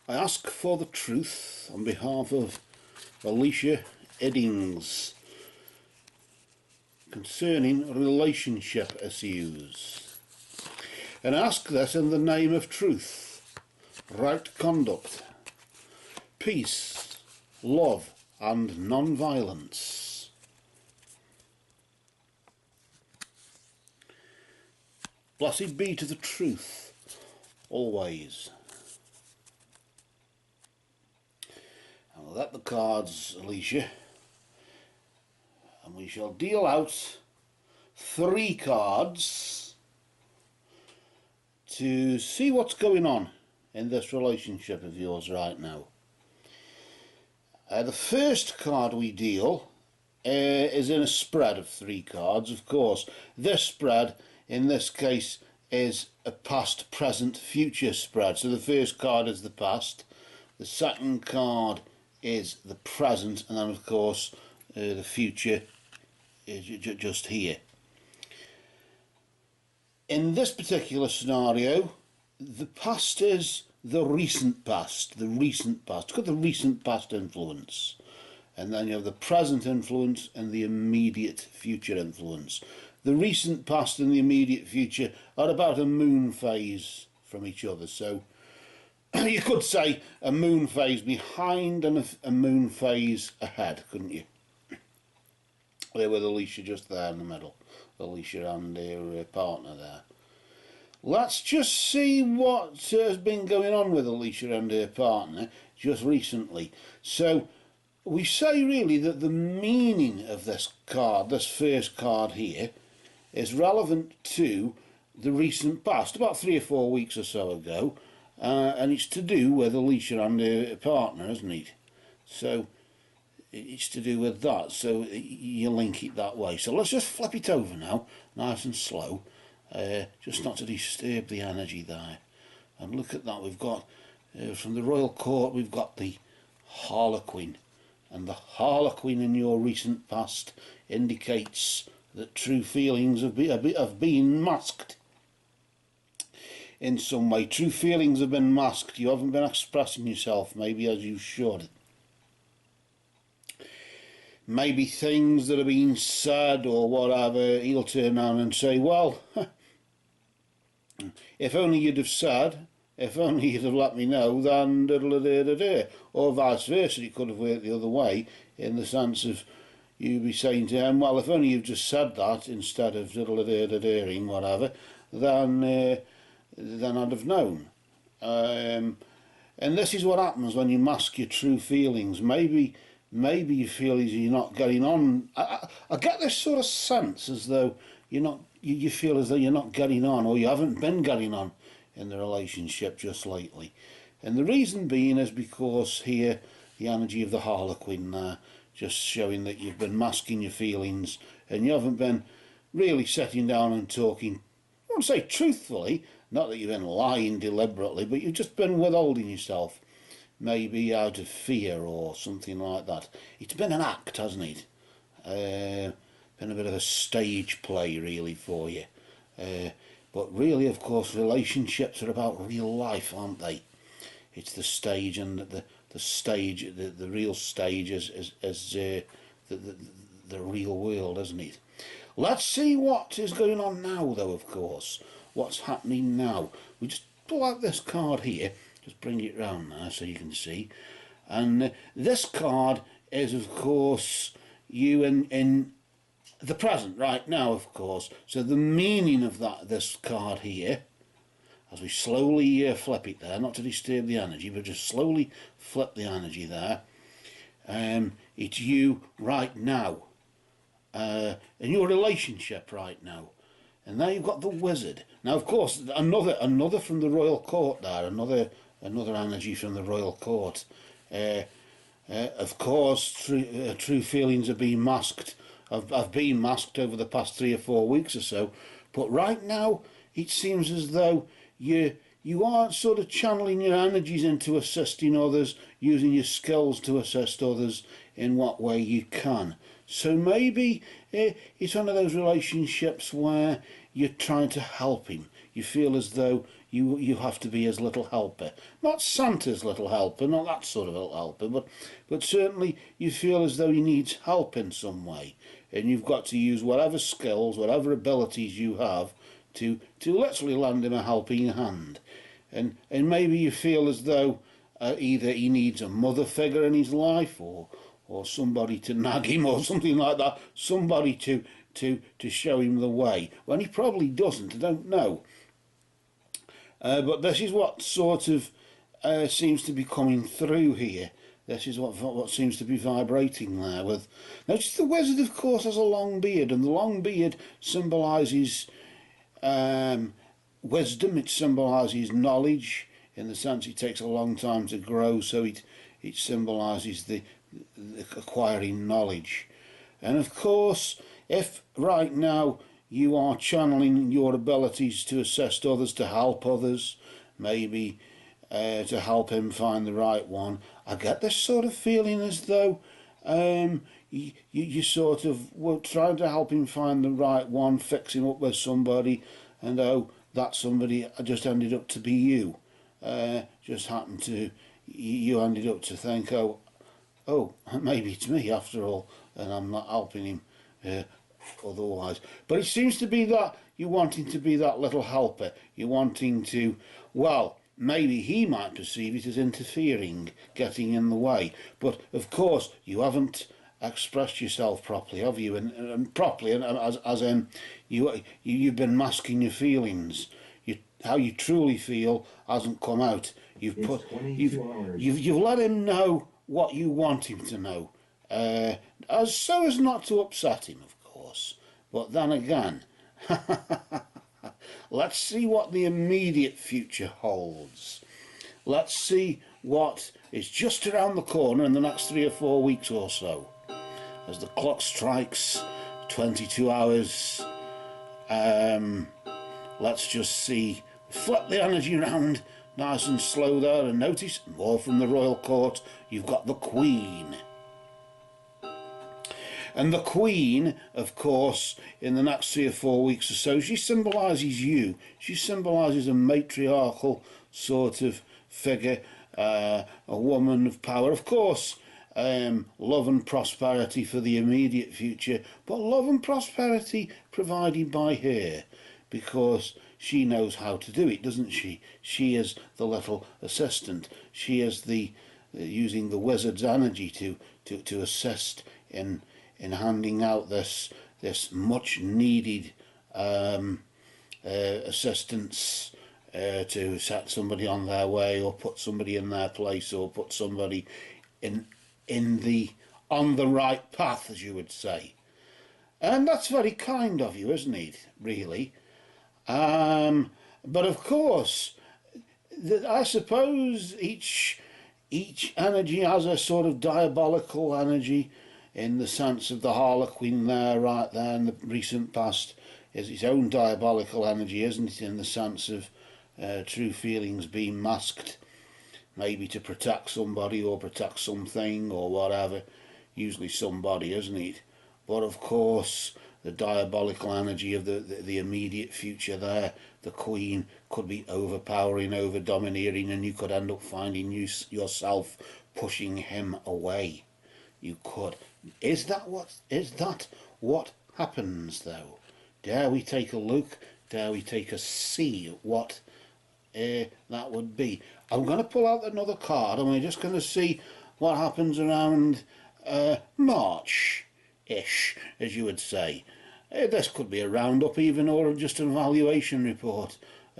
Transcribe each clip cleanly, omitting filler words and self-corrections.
I ask for the truth on behalf of Alicia Iddings concerning relationship issues. And I ask this in the name of truth, right conduct, peace, love and non-violence. Blessed be to the truth, always. I'll let the cards, Alicia, and we shall deal out 3 cards to see what's going on in this relationship of yours right now. The first card we deal is in a spread of 3 cards, of course. This spread, in this case, is a past, present, future spread. So the first card is the past, the second card is the present, and then of course the future is just here. In this particular scenario, the past is the recent past, it's got the recent past influence, and then you have the present influence and the immediate future influence. The recent past and the immediate future are about a moon phase from each other, so you could say a moon phase behind and a moon phase ahead, couldn't you? There with Alicia just there in the middle, Alicia and her partner there. Let's just see what has been going on with Alicia and her partner just recently. So we say really that the meaning of this card, this first card here, is relevant to the recent past, about 3 or 4 weeks or so ago. And it's to do with Alicia and her partner, isn't it? So it's to do with that, so you link it that way. So let's just flip it over now, nice and slow, just not to disturb the energy there. And look at that, we've got, from the Royal Court, we've got the Harlequin. And the Harlequin in your recent past indicates that true feelings have been masked. In some way, true feelings have been masked. You haven't been expressing yourself maybe as you should. Maybe things that are being said or whatever, he'll turn around and say, well, if only you'd have said, if only you'd have let me know, then da-da-da-da-da. Or vice versa, it could have worked the other way, in the sense of you be saying to him, well, if only you've just said that instead of da-da-da-da-da-ing whatever, then I'd have known. And this is what happens when you mask your true feelings. Maybe you feel as you're not getting on. I get this sort of sense as though you feel as though you're not getting on, or you haven't been getting on in the relationship just lately. And the reason being is because here the energy of the Harlequin there, just showing that you've been masking your feelings and you haven't been really sitting down and talking, I won't say truthfully, not that you've been lying deliberately, but you've just been withholding yourself, maybe out of fear or something like that. It's been an act, hasn't it? Been a bit of a stage play really for you. But really, of course, relationships are about real life, aren't they? It's the stage, and the stage, the real stage is the real world, isn't it? Let's see what is going on now, though, of course. What's happening now? We just pull out this card here, just bring it round there so you can see. And this card is, of course, you in the present right now, of course. So the meaning of this card here, as we slowly flip it there, not to disturb the energy, but just slowly flip the energy there. It's you right now, in your relationship right now. And now you've got the Wizard. Now, of course, another from the Royal Court there, another energy from the Royal Court. Of course, true feelings have been masked. Have been masked over the past 3 or 4 weeks or so. But right now, it seems as though you are sort of channeling your energies into assisting others, using your skills to assist others in what way you can. So maybe it's one of those relationships where you're trying to help him. You feel as though you have to be his little helper. Not Santa's little helper, not that sort of little helper, but certainly you feel as though he needs help in some way. And you've got to use whatever skills, whatever abilities you have to literally lend him a helping hand. And maybe you feel as though either he needs a mother figure in his life, or somebody to nag him, or something like that, somebody to show him the way, when he probably doesn't, I don't know. But this is what sort of seems to be coming through here. This is what seems to be vibrating there. With notice the wizard, of course, has a long beard, and the long beard symbolises wisdom. It symbolises knowledge, in the sense it takes a long time to grow, so it symbolises the acquiring knowledge. And of course, if right now you are channeling your abilities to assist others, to help others, maybe to help him find the right one, I get this sort of feeling as though you sort of were trying to help him find the right one, fix him up with somebody, and oh, that somebody just ended up to be you. Just happened to, you ended up to think, oh, maybe it's me after all, and I'm not helping him otherwise. But it seems to be that you're wanting to be that little helper. You're wanting to, well, maybe he might perceive it as interfering, getting in the way. But of course, you haven't expressed yourself properly, have you? And properly, and as in you've been masking your feelings. How you truly feel hasn't come out. You've let him know what you want him to know, so as not to upset him, of course. But then again, let's see what the immediate future holds. Let's see what is just around the corner in the next 3 or 4 weeks or so, as the clock strikes 22 hours. Let's just see. Flip the energy round nice and slow there, and notice more from the royal court. You've got the Queen. And the Queen, of course, in the next 3 or 4 weeks or so, she symbolises you. She symbolises a matriarchal sort of figure, a woman of power. Of course, love and prosperity for the immediate future, but love and prosperity provided by her, because she knows how to do it, doesn't she? She is the little assistant. She is the using the wizard's energy to assist in handing out this much needed assistance to set somebody on their way, or put somebody in their place, or put somebody on the right path, as you would say. And that's very kind of you, isn't it, really? But of course, I suppose each energy has a sort of diabolical energy, in the sense of the Harlequin there, right there in the recent past, is its own diabolical energy, isn't it, in the sense of true feelings being masked, maybe to protect somebody or protect something or whatever, usually somebody, isn't it? But of course, the diabolical energy of the immediate future there, the Queen, could be overpowering, over domineering, and you could end up finding yourself pushing him away. You could. Is that what happens, though? Dare we take a look? Dare we take a see at what that would be? I'm going to pull out another card, and we're just going to see what happens around March-ish, as you would say. This could be a roundup even, or just an evaluation report,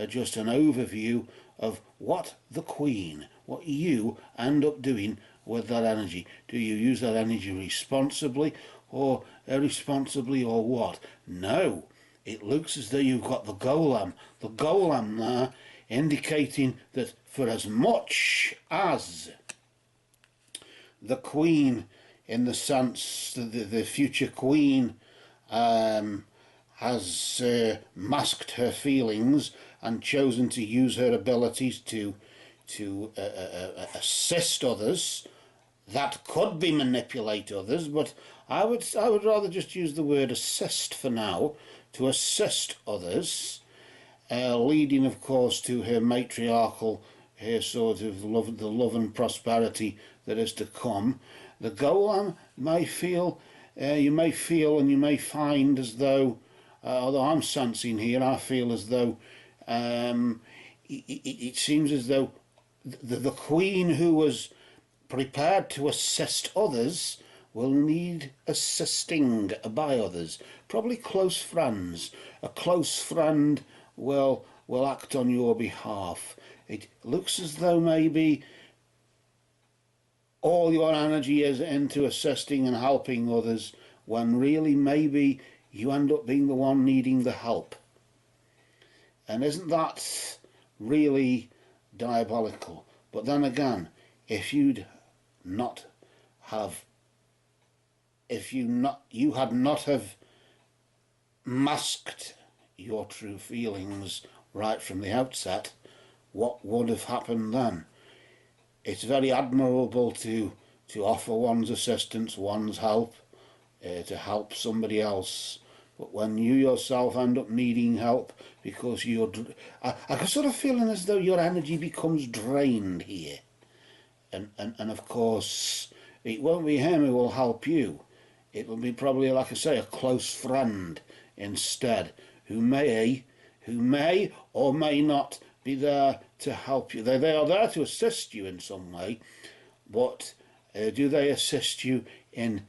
just an overview of what the Queen, what you end up doing with that energy. Do you use that energy responsibly or irresponsibly, or what? No, it looks as though you've got the golem there, indicating that for as much as the Queen, in the sense that the future Queen has masked her feelings and chosen to use her abilities to assist others, that could be manipulate others, but I would rather just use the word assist for now, to assist others, leading of course to her matriarchal, her sort of love, the love and prosperity that is to come. The golem may feel, you may feel and you may find as though, although I'm sensing here, I feel as though it seems as though the queen who was prepared to assist others will need assisting by others, probably close friends. A close friend will act on your behalf. It looks as though maybe all your energy is into assisting and helping others, when really maybe you end up being the one needing the help. And isn't that really diabolical? But then again, if you'd not have, if you had not have masked your true feelings right from the outset, what would have happened then? It's very admirable to offer one's assistance, one's help, to help somebody else. But when you yourself end up needing help because you're... I can sort of feeling as though your energy becomes drained here. And of course, it won't be him who will help you. It will be probably, like I say, a close friend instead, who may or may not be there to help you. They are there to assist you in some way, but do they assist you in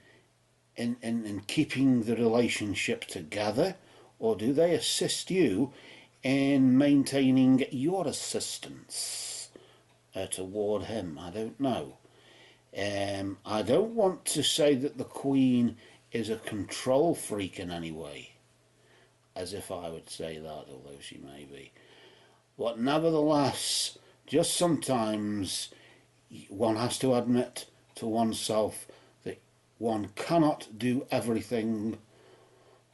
keeping the relationship together, or do they assist you in maintaining your assistance toward him? I don't know. I don't want to say that the Queen is a control freak in any way, as if I would say that, although she may be. But nevertheless, just sometimes one has to admit to oneself that one cannot do everything.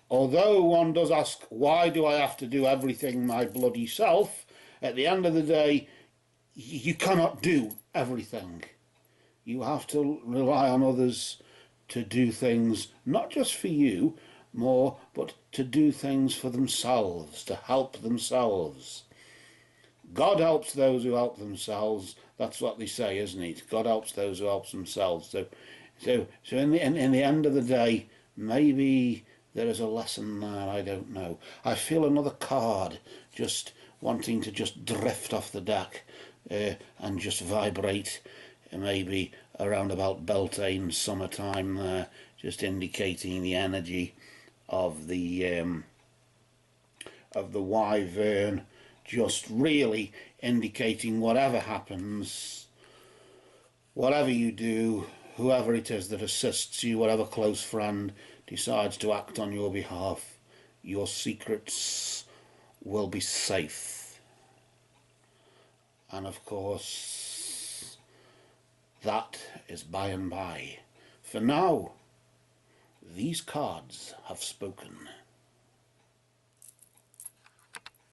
Although one does ask, why do I have to do everything my bloody self? At the end of the day, you cannot do everything. You have to rely on others to do things, not just for you more, but to do things for themselves, to help themselves. God helps those who help themselves. That's what they say, isn't it? God helps those who help themselves. So in the end of the day, maybe there is a lesson there. I don't know. I feel another card just wanting to just drift off the deck and just vibrate, maybe around about Beltane summertime there, just indicating the energy of the wyvern, just really indicating whatever happens, whatever you do, whoever it is that assists you, whatever close friend decides to act on your behalf, your secrets will be safe. And of course, that is by and by. For now, these cards have spoken.